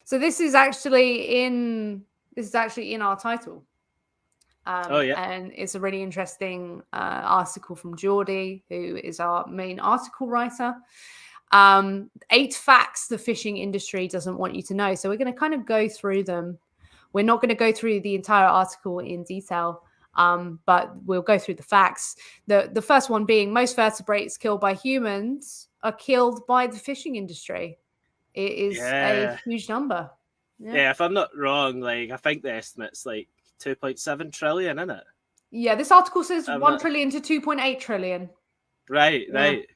So this is actually in our title. Oh yeah. And it's a really interesting article from Geordie, who is our main article writer. 8 facts the fishing industry doesn't want you to know. So we're going to kind of go through them. We're not going to go through the entire article in detail, but we'll go through the facts. The first one being most vertebrates killed by humans are killed by the fishing industry. It is a Yeah. huge number. Yeah. Yeah, if I'm not wrong, like I think the estimate's like 2.7 trillion, isn't it? Yeah, this article says I'm 1 not trillion to 2.8 trillion. right, Yeah. right.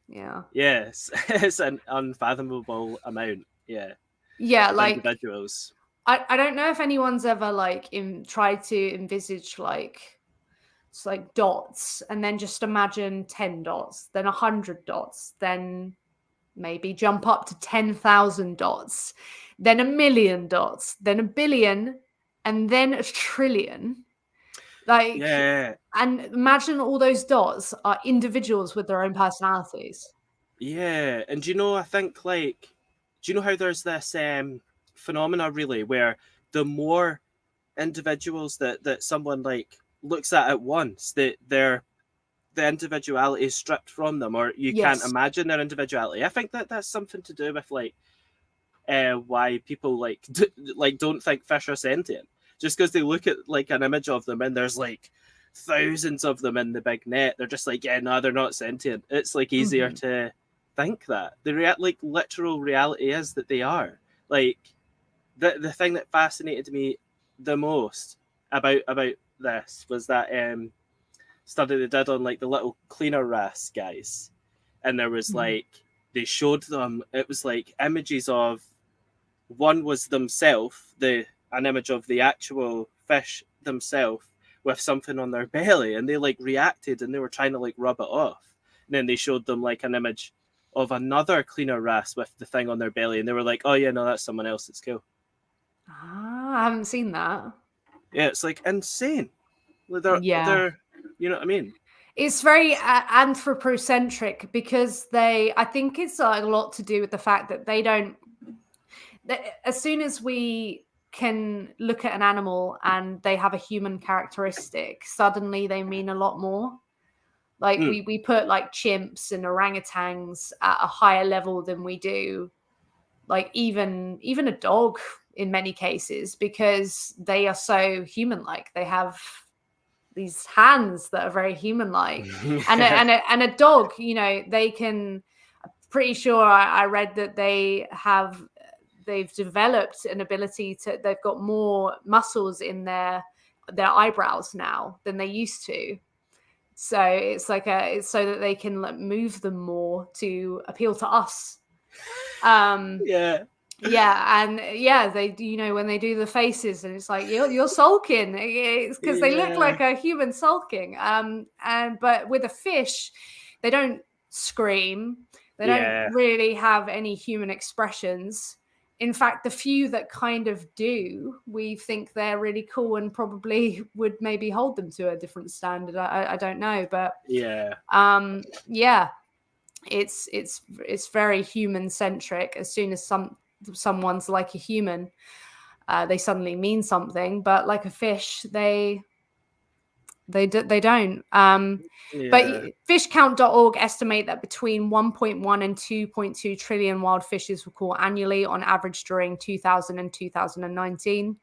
Yeah. Yes, it's an unfathomable amount. Yeah, Yeah, of like individuals. I don't know if anyone's ever like tried to envisage like it's like dots and then just imagine 10 dots, then 100 dots, then maybe jump up to 10,000 dots, then 1,000,000 dots, then 1 billion, and then 1 trillion. Like, Yeah, and imagine all those dots are individuals with their own personalities. yeah. And do you know, I think like, do you know how there's this phenomena really where the more individuals that someone like looks at once, that the individuality is stripped from them, or you can't Yes. imagine their individuality. I think that that's something to do with like why people like like don't think fish are sentient, just because they look at like an image of them and there's like thousands of them in the big net. They're just like, yeah, no, they're not sentient. It's like easier Mhm. to think that like literal reality is that they are. Like the thing that fascinated me the most about this was that study they did on like the little cleaner wrasse guys, and there was Mhm. like they showed them, it was like images of, one was themselves, the an image of the actual fish themselves with something on their belly, and they like reacted and they were trying to like rub it off. And then they showed them like an image of another cleaner wrasse with the thing on their belly, and they were like, "Oh yeah, no, that's someone else. It's cool." I haven't seen that. Yeah, it's like insane. Yeah. They're, you know what I mean? It's very anthropocentric because I think it's a lot to do with the fact that they don't, as soon as we can look at an animal and they have a human characteristic, suddenly they mean a lot more. Like Mm. we put like chimps and orangutans at a higher level than we do like even a dog in many cases because they are so human like. They have these hands that are very human like, and Yeah. and a dog, they can, pretty sure I read that they've developed an ability to, they've got more muscles in their eyebrows now than they used to. So it's so that they can like move them more to appeal to us. um Yeah. yeah, and yeah, they do, when they do the faces and it's like you're sulking, it's because they look Yeah. like a human sulking. And but with a fish, they don't scream, they don't Yeah. really have any human expressions. In fact, the few that kind of do, we think they're really cool and probably would maybe hold them to a different standard. I don't know, but Yeah. yeah, it's very human centric. As soon as someone's like a human, they suddenly mean something. But like a fish, they don't. But Yeah. fishcount.org estimate that between 1.1 and 2.2 trillion wild fishes were caught annually on average during 2000 and 2019.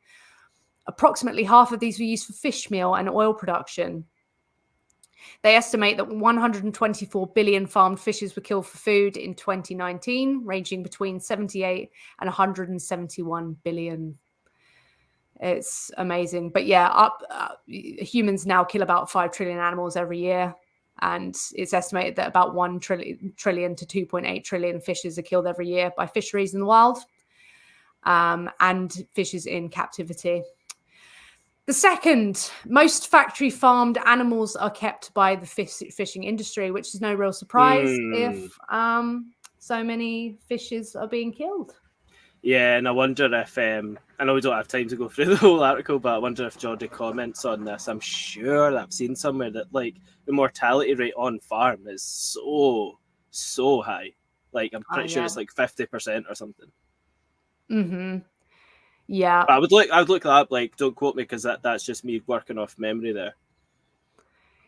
Approximately half of these were used for fish meal and oil production. They estimate that 124 billion farmed fishes were killed for food in 2019, ranging between 78 and 171 billion. It's amazing. But yeah, humans now kill about 5 trillion animals every year. And it's estimated that about 1 trillion to 2.8 trillion fishes are killed every year by fisheries in the wild, and fishes in captivity. The second, most factory farmed animals are kept by the fishing industry, which is no real surprise Mm. if so many fishes are being killed. Yeah, and I wonder if I know we don't have time to go through the whole article, but I wonder if Jordy comments on this. I'm sure that I've seen somewhere that like the mortality rate on farm is so high. Like I'm Oh, pretty sure yeah. it's like 50% or something. Mm-hmm. Yeah. But I would look that up. Like, don't quote me, because that's just me working off memory there.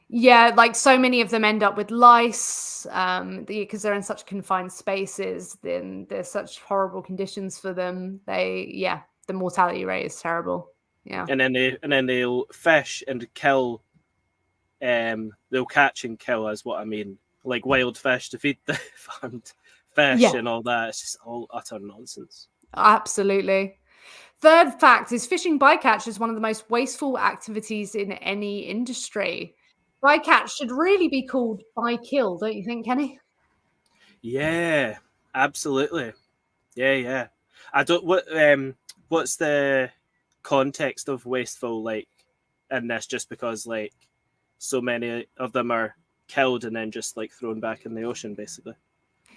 Yeah, like so many of them end up with lice because they're in such confined spaces. Then there's such horrible conditions for them. The mortality rate is terrible. Yeah, And then they'll fish and kill. They'll catch and kill, is what I mean. Like wild fish to feed the farmed fish and all that. It's just all utter nonsense. absolutely. Third fact is fishing bycatch is one of the most wasteful activities in any industry. Bycatch should really be called by kill, don't you think, Kenny? Yeah, absolutely. Yeah. I don't. What's the context of wasteful like in this? Just because like so many of them are killed and then just like thrown back in the ocean, basically.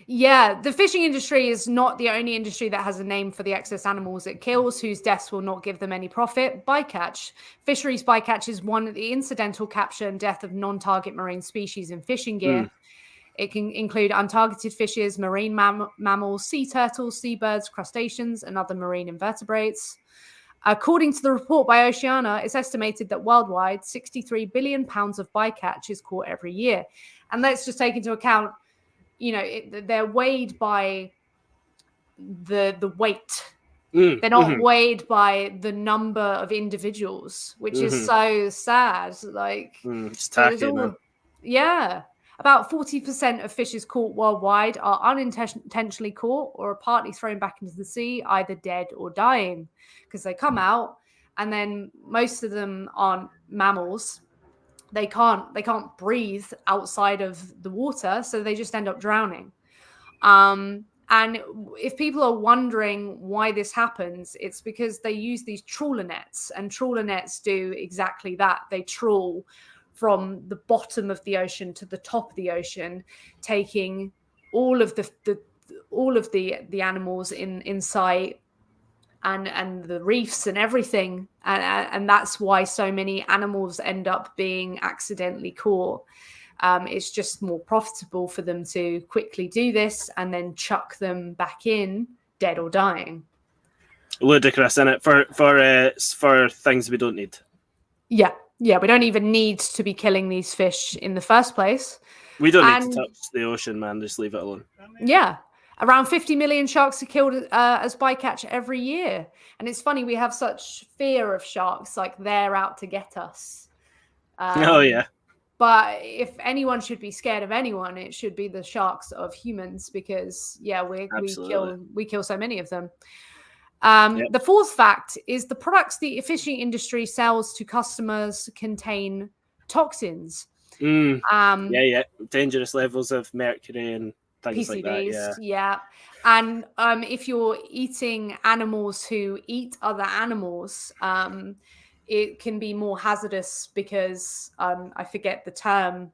Yeah, the fishing industry is not the only industry that has a name for the excess animals it kills, whose deaths will not give them any profit. Bycatch. Fisheries bycatch is one of the incidental capture and death of non-target marine species in fishing gear. It can include untargeted fishes, marine mammals, sea turtles, seabirds, crustaceans, and other marine invertebrates. According to the report by Oceana, it's estimated that worldwide 63 billion pounds of bycatch is caught every year. And let's just take into account, they're weighed by the weight. They're not weighed by the number of individuals, which is so sad. Like, it's tacky, man. Yeah. About 40% of fishes caught worldwide are unintentionally caught or are partly thrown back into the sea, either dead or dying, because they come out and then most of them aren't mammals. They can't breathe outside of the water, so they just end up drowning. And if people are wondering why this happens, it's because they use these trawler nets, and trawler nets do exactly that. They trawl from the bottom of the ocean to the top of the ocean, taking all of the animals in sight and the reefs and everything, and that's why so many animals end up being accidentally caught. It's just more profitable for them to quickly do this and then chuck them back in, dead or dying. Ludicrous, isn't it? For things we don't need. Yeah, we don't even need to be killing these fish in the first place. We don't need to touch the ocean, man. Just leave it alone. Yeah. Around 50 million sharks are killed as bycatch every year. And it's funny, we have such fear of sharks, like they're out to get us. Oh, yeah. But if anyone should be scared of anyone, it should be the sharks of humans, because, we kill so many of them. The fourth fact is the products the fishing industry sells to customers contain toxins. Dangerous levels of mercury and things PCBs, like that. Yeah. And if you're eating animals who eat other animals, it can be more hazardous because I forget the term,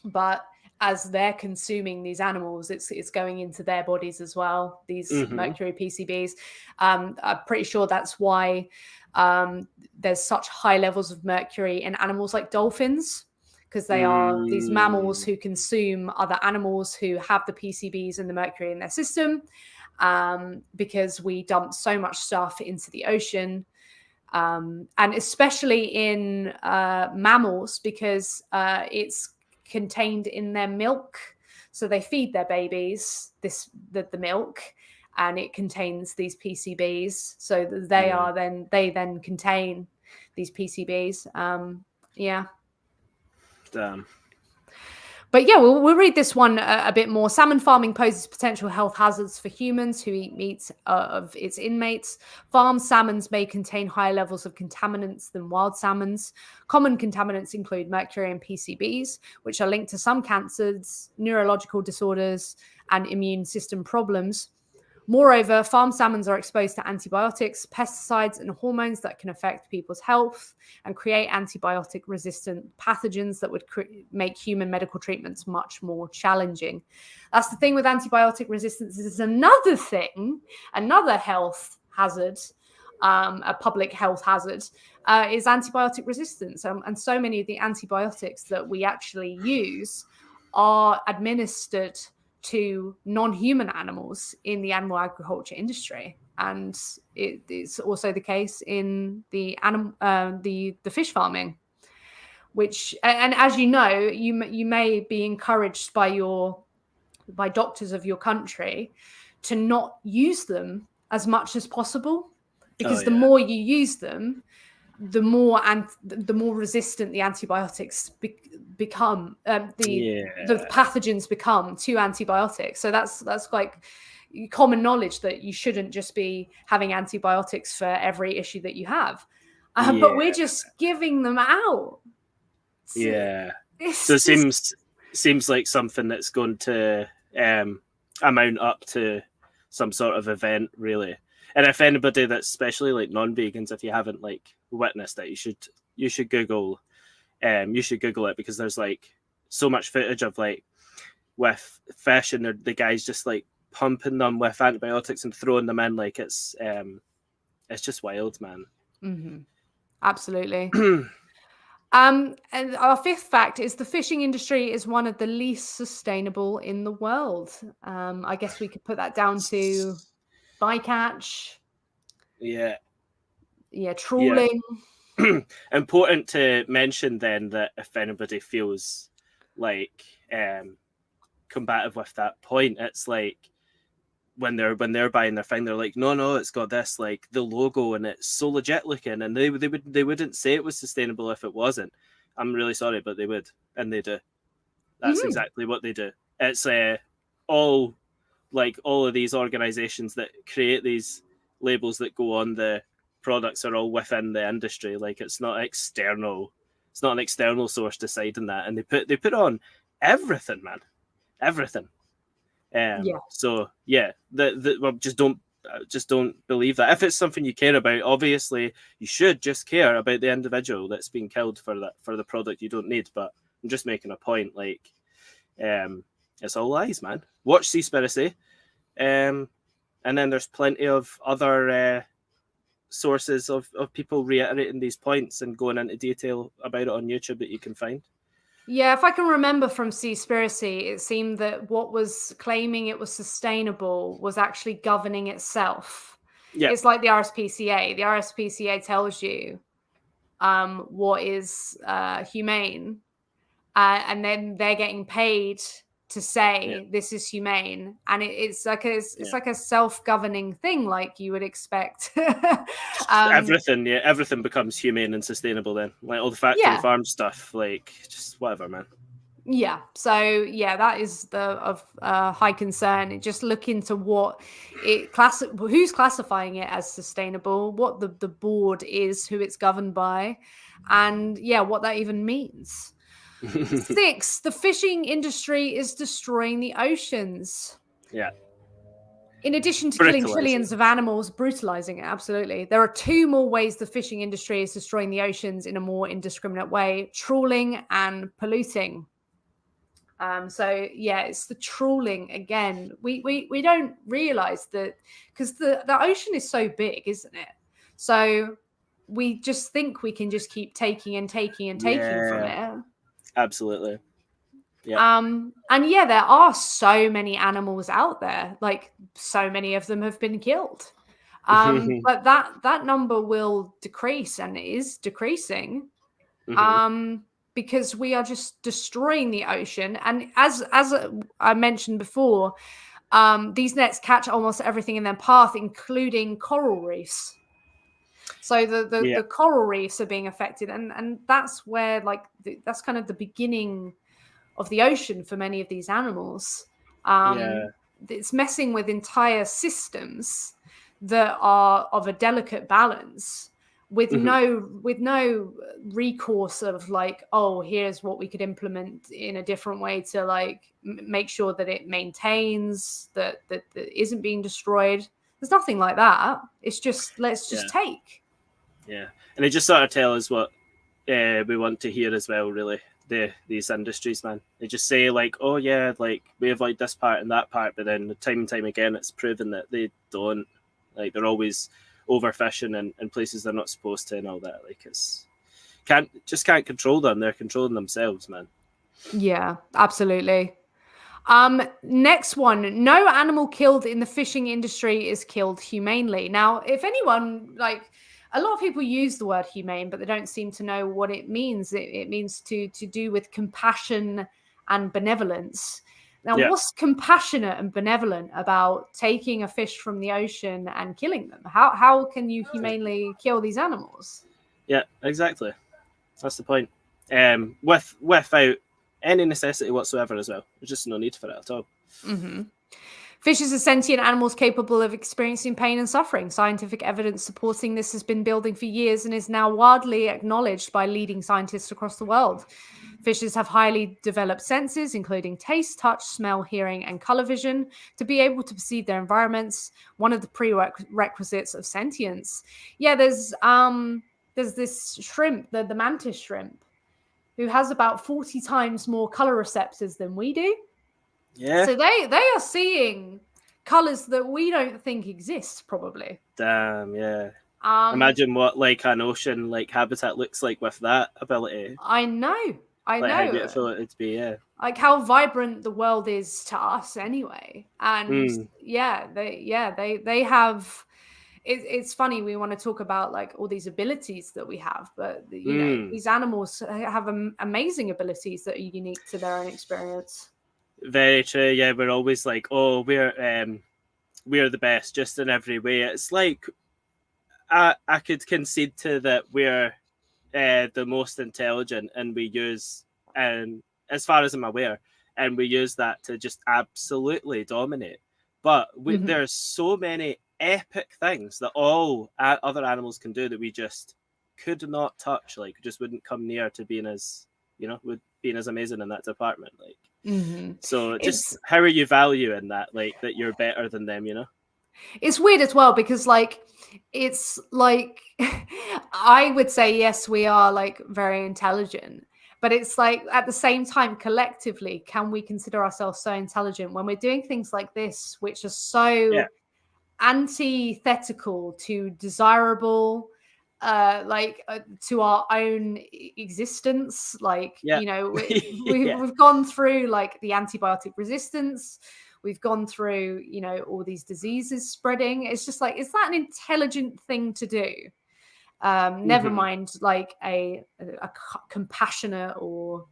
but as they're consuming these animals, it's going into their bodies as well, these mercury PCBs. I'm pretty sure that's why there's such high levels of mercury in animals like dolphins, because they are these mammals who consume other animals who have the PCBs and the mercury in their system, because we dump so much stuff into the ocean. And especially in mammals, because it's contained in their milk. So they feed their babies the milk, and it contains these PCBs. So they then contain these PCBs. Damn. But yeah, we'll read this one a bit more. Salmon farming poses potential health hazards for humans who eat meat of its inmates. Farmed salmons may contain higher levels of contaminants than wild salmons. Common contaminants include mercury and PCBs, which are linked to some cancers, neurological disorders, and immune system problems. Moreover, farmed salmons are exposed to antibiotics, pesticides, and hormones that can affect people's health and create antibiotic-resistant pathogens that would make human medical treatments much more challenging. That's the thing with antibiotic resistance. This is another thing, another health hazard, a public health hazard, is antibiotic resistance. And so many of the antibiotics that we actually use are administered to non-human animals in the animal agriculture industry. and it's also the case in the fish farming, which, and as you know, you may be encouraged by doctors of your country to not use them as much as possible, because the more you use them, the more resistant the antibiotics become, the pathogens become to antibiotics. So that's like common knowledge that you shouldn't just be having antibiotics for every issue that you have. But we're just giving them out. So it seems like something that's going to amount up to some sort of event, really. And if anybody that's especially like non-vegans, if you haven't like witnessed it, you should Google it, because there's like so much footage of like with fish and the guys just like pumping them with antibiotics and throwing them in, like it's just wild, man. Mm-hmm. Absolutely. And our fifth fact is the fishing industry is one of the least sustainable in the world. I guess we could put that down to bycatch. Trawling. Important to mention then that if anybody feels like combative with that point, it's like when they're buying their thing, they're like, no, it's got this like the logo and it's so legit looking, and they wouldn't say it was sustainable if it wasn't. I'm really sorry, but they would, and they do. That's exactly what they do. It's all of these organizations that create these labels that go on the products are all within the industry. Like it's not external. It's not an external source deciding that, and they put on everything, man, everything. So just don't believe that. If it's something you care about, obviously you should just care about the individual that's being killed for the product you don't need. But I'm just making a point, like it's all lies, man. Watch Seaspiracy, and then there's plenty of other sources of people reiterating these points and going into detail about it on YouTube that you can find. Yeah, if I can remember from Seaspiracy, it seemed that what was claiming it was sustainable was actually governing itself. Yeah. It's like the RSPCA. The RSPCA tells you what is humane, and then they're getting paid to say this is humane, and it's like a self-governing thing, like you would expect. Everything becomes humane and sustainable then, like all the factory farm stuff, like just whatever, man. Yeah, so that is of high concern. Just look into what who's classifying it as sustainable, what the board is, who it's governed by, and what that even means. 6, the fishing industry is destroying the oceans. Yeah. In addition to killing trillions of animals, brutalizing it, absolutely. There are 2 more ways the fishing industry is destroying the oceans in a more indiscriminate way: trawling and polluting. It's the trawling again. We don't realize that, because the ocean is so big, isn't it? So we just think we can just keep taking and taking and taking from it. Absolutely. Yeah. And there are so many animals out there, like so many of them have been killed. But that number will decrease, and it is decreasing. Because we are just destroying the ocean. And as I mentioned before, these nets catch almost everything in their path, including coral reefs. So the coral reefs are being affected, and that's where that's kind of the beginning of the ocean for many of these animals. It's messing with entire systems that are of a delicate balance, with no recourse of like, oh, here's what we could implement in a different way to like make sure that it maintains, that isn't being destroyed. There's nothing like that. It's just let's just take. Yeah, and they just sort of tell us what we want to hear as well, really. These industries, man, they just say like, oh yeah, like we avoid this part and that part, but then time and time again it's proven that they don't. Like they're always overfishing in places they're not supposed to and all that. Like can't control them. They're controlling themselves, man. Yeah, absolutely. Next one. No animal killed in the fishing industry is killed humanely. Now, if anyone, like, a lot of people use the word humane, but they don't seem to know what it means. It means to do with compassion and benevolence. Now, Yeah, what's compassionate and benevolent about taking a fish from the ocean and killing them? How can you humanely kill these animals? yeah, exactly. That's the point. Without any necessity whatsoever as well. There's just no need for it at all. Mm-hmm. Fishes are sentient animals capable of experiencing pain and suffering. Scientific evidence supporting this has been building for years and is now widely acknowledged by leading scientists across the world. Fishes have highly developed senses, including taste, touch, smell, hearing, and color vision, to be able to perceive their environments, one of the prerequisites of sentience. Yeah, there's this shrimp, the mantis shrimp, who has about 40 times more color receptors than we do. Yeah. So they are seeing colors that we don't think exist, probably. Damn, yeah. Um, Imagine what like an ocean like habitat looks like with that ability. I know, I Like how know, beautiful it'd be, yeah. like how vibrant the world is to us, anyway. And Mm, they have. It's funny we want to talk about like all these abilities that we have, but these animals have amazing abilities that are unique to their own experience. very true. Yeah, we're always like, oh, we're the best just in every way. It's like I could concede to that we're the most intelligent, and we use, and as far as I'm aware, and we use that to just absolutely dominate. But Mm-hmm. there's so many epic things that all other animals can do that we just could not touch. Like, just wouldn't come near to being as would being as amazing in that department. Like, Mm-hmm. so It's just how are you valuing that? Like that you're better than them, It's weird as well because it's like I would say yes, we are like very intelligent, but it's like at the same time, collectively, can we consider ourselves so intelligent when we're doing things like this, which are Yeah. so antithetical to desirable, to our own existence? Like, Yeah. Yeah. we've gone through like the antibiotic resistance. We've gone through, all these diseases spreading. It's just like, is that an intelligent thing to do? Never Mhm. mind like a compassionate or,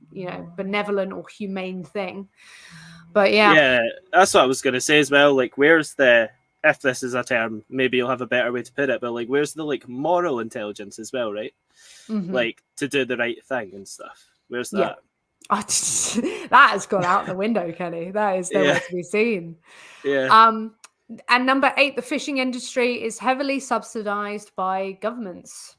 benevolent or humane thing. But yeah. Yeah, that's what I was going to say as well. Like, where's the, if this is a term, maybe you'll have a better way to put it, but like, where's the like moral intelligence as well, right? Mhm. Like, to do the right thing and stuff. Where's Yeah. that? That has gone out the window, Kenny. That is nowhere Yeah, to be seen. yeah, Um, and number 8, the fishing industry is heavily subsidized by governments.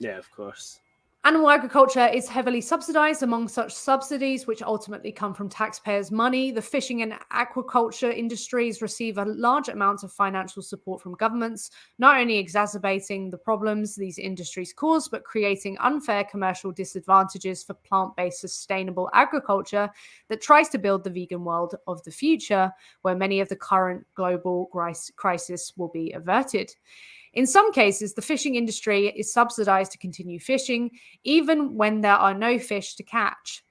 yeah, of course. Animal agriculture is heavily subsidized. Among such subsidies, which ultimately come from taxpayers' money, the fishing and aquaculture industries receive a large amount of financial support from governments, not only exacerbating the problems these industries cause, but creating unfair commercial disadvantages for plant-based sustainable agriculture that tries to build the vegan world of the future, where many of the current global crisis will be averted. In some cases, the fishing industry is subsidized to continue fishing, even when there are no fish to catch.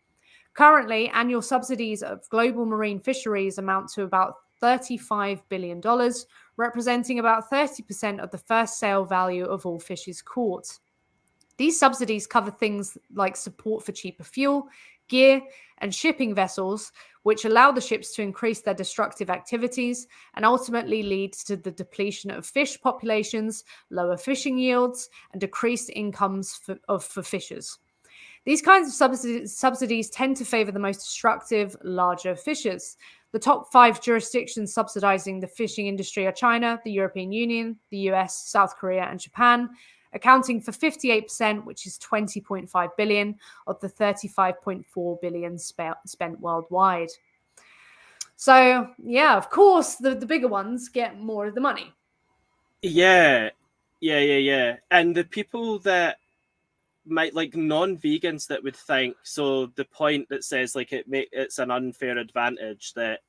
Currently, annual subsidies of global marine fisheries amount to about $35 billion, representing about 30% of the first sale value of all fishes caught. These subsidies cover things like support for cheaper fuel, gear, and shipping vessels, which allow the ships to increase their destructive activities and ultimately lead to the depletion of fish populations, lower fishing yields, and decreased incomes for fishers. These kinds of subsidies tend to favor the most destructive, larger fishers. The top 5 jurisdictions subsidizing the fishing industry are China, the European Union, the US, South Korea, and Japan, accounting for 58%, which is 20.5 billion of the 35.4 billion spent worldwide. So, yeah, of course, the bigger ones get more of the money. Yeah, yeah. And the people that might like non-vegans that would think so. The point that says like it's an unfair advantage that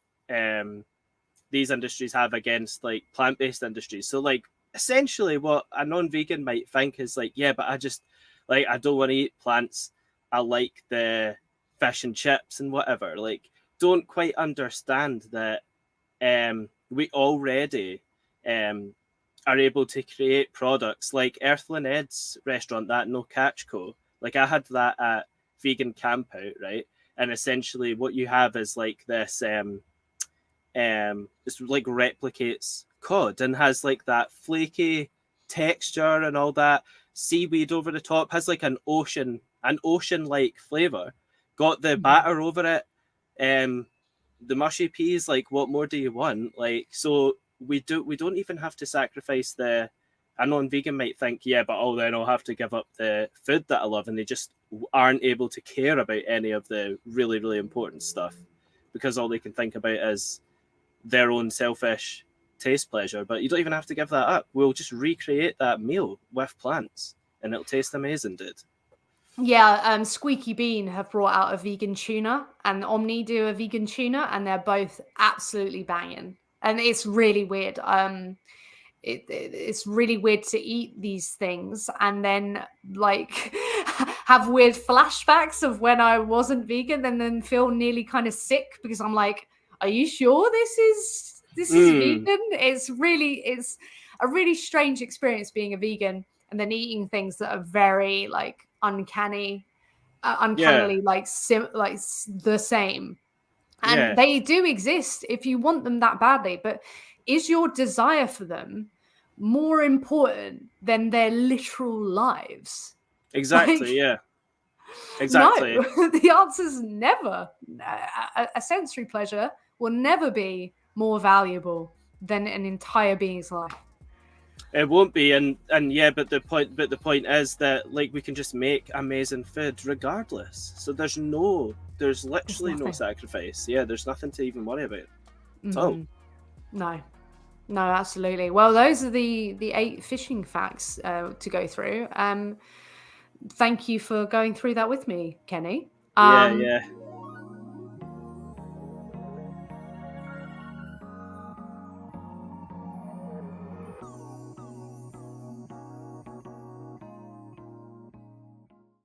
these industries have against like plant-based industries. So like essentially what a non-vegan might think is like, yeah, but I just like I don't want to eat plants. I like the fish and chips and whatever. Like, don't quite understand that we already are able to create products like Earthling Ed's restaurant, that No Catch Co. Like I had that at Vegan Camp Out, right? And essentially what you have is like this it's like replicates cod and has like that flaky texture and all that, seaweed over the top, has like an ocean like flavor, got the batter over it, the mushy peas, like what more do you want? Like, so we don't even have to sacrifice the, a non-vegan might think, yeah, but oh, then I'll have to give up the food that I love, and they just aren't able to care about any of the really, really important stuff because all they can think about is their own selfish taste pleasure. But you don't even have to give that up. We'll just recreate that meal with plants and it'll taste amazing, dude. Yeah, Squeaky Bean have brought out a vegan tuna, and Omni do a vegan tuna, and they're both absolutely banging. And it's really weird. It's really weird to eat these things and then like have weird flashbacks of when I wasn't vegan, and then feel nearly kind of sick because I'm like, are you sure this is vegan? It's a really strange experience being a vegan and then eating things that are very like uncannily like the same. And they do exist if you want them that badly, but is your desire for them more important than their literal lives? Exactly. Yeah. Exactly. No, the answer's never. A sensory pleasure will never be more valuable than an entire being's life. It won't be, and yeah, but the point is that like we can just make amazing food regardless. So there's literally no sacrifice. Yeah, there's nothing to even worry about at all. No, absolutely. Well, those are the 8 fishing facts to go through. Thank you for going through that with me, Kenny. Yeah.